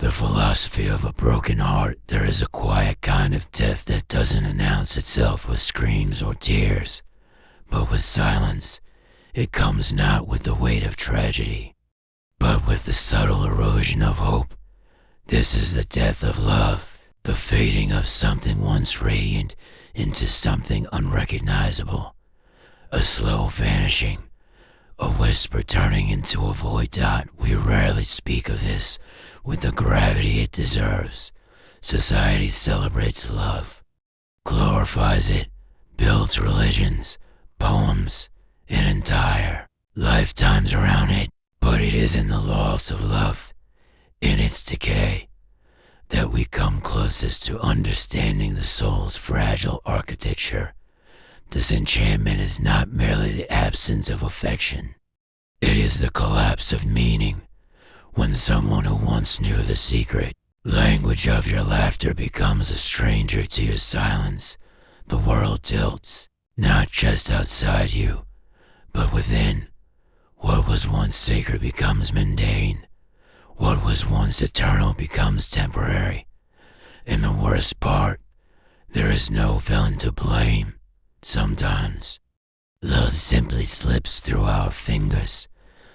the philosophy of a broken heart, there is a quiet kind of death that doesn't announce itself with screams or tears, but with silence. It comes not with the weight of tragedy, but with the subtle erosion of hope. This is the death of love, the fading of something once radiant into something unrecognizable, a slow vanishing, a whisper turning into a void dot. We rarely speak of this with the gravity it deserves. Society celebrates love, glorifies it, builds religions, poems, and entire lifetimes around it. But it is in the loss of love, in its decay, that we come closest to understanding the soul's fragile architecture. Disenchantment is not merely the absence of affection. It is the collapse of meaning. When someone who once knew the secret language of your laughter becomes a stranger to your silence, the world tilts, not just outside you, but within. What was once sacred becomes mundane. What was once eternal becomes temporary. And the worst part, there is no villain to blame. Sometimes, love simply slips through our fingers,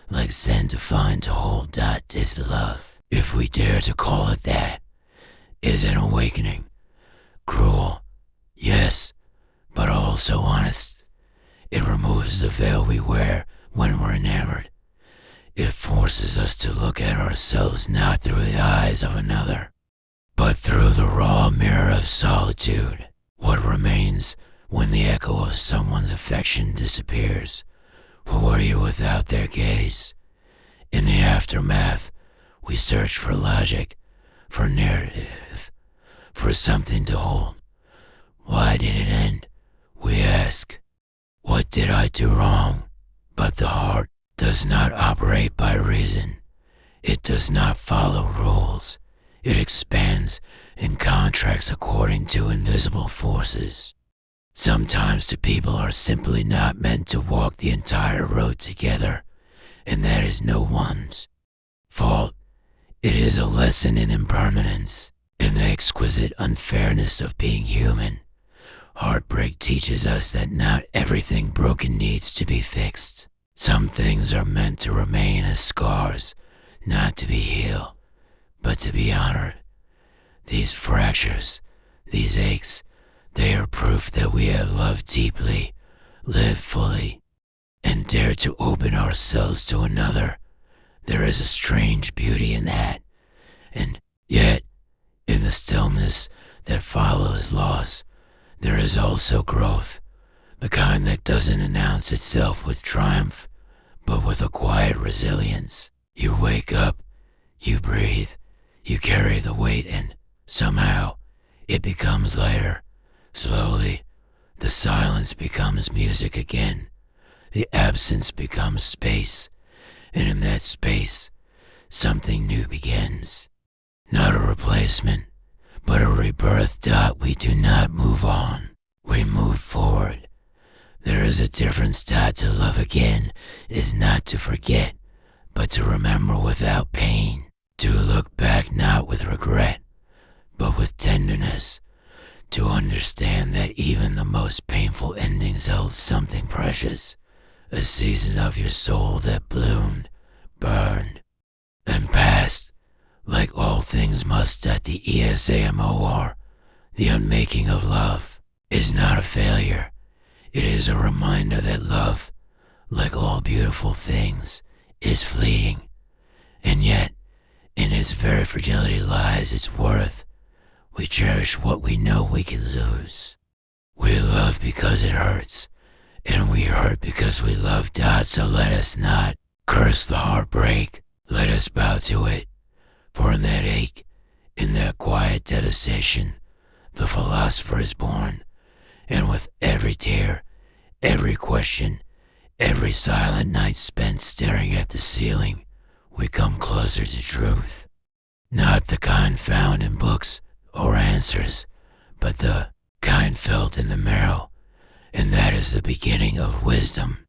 like sand defined to hold that is love, if we dare to call it that, is an awakening. Cruel, yes, but also honest. It removes the veil we wear when we're enamored. It forces us to look at ourselves not through the eyes of another, but through the raw mirror of solitude. What remains when the echo of someone's affection disappears? Who are you without their gaze? In the aftermath, we search for logic, for narrative, for something to hold. Why did it end? We ask. What did I do wrong? But the heart does not operate by reason. It does not follow rules. It expands and contracts according to invisible forces. Sometimes the people are simply not meant to walk the entire road together, and that is no one's fault. It is a lesson in impermanence, in the exquisite unfairness of being human. Heartbreak teaches us that not everything broken needs to be fixed. Some things are meant to remain as scars, not to be healed, but to be honored. These fractures, these aches, they are proof that we have loved deeply, lived fully, and dared to open ourselves to another. There is a strange beauty in that, and yet, in the stillness that follows loss, there is also growth, the kind that doesn't announce itself with triumph, but with a quiet resilience. You wake up, you breathe, you carry the weight, and somehow it becomes lighter. Slowly, the silence becomes music again. The absence becomes space, and in that space, something new begins. Not a replacement, but a rebirth. We do not move on, we move forward. There is a difference. To love again is not to forget, but to remember without pain. To look back not with regret, but with tenderness. To understand that even the most painful endings held something precious, a season of your soul that bloomed, burned, and passed, like all things must at the ESAMOR. The unmaking of love is not a failure. It is a reminder that love, like all beautiful things, is fleeting, and yet, in its very fragility lies its worth. We cherish what we know we can lose. We love because it hurts, and we hurt because we love. So let us not curse the heartbreak. Let us bow to it, for in that ache, in that quiet devastation, the philosopher is born, and with every tear, every question, every silent night spent staring at the ceiling, we come closer to truth. Not the kind found in books or answers, but the kind felt in the marrow, and that is the beginning of wisdom.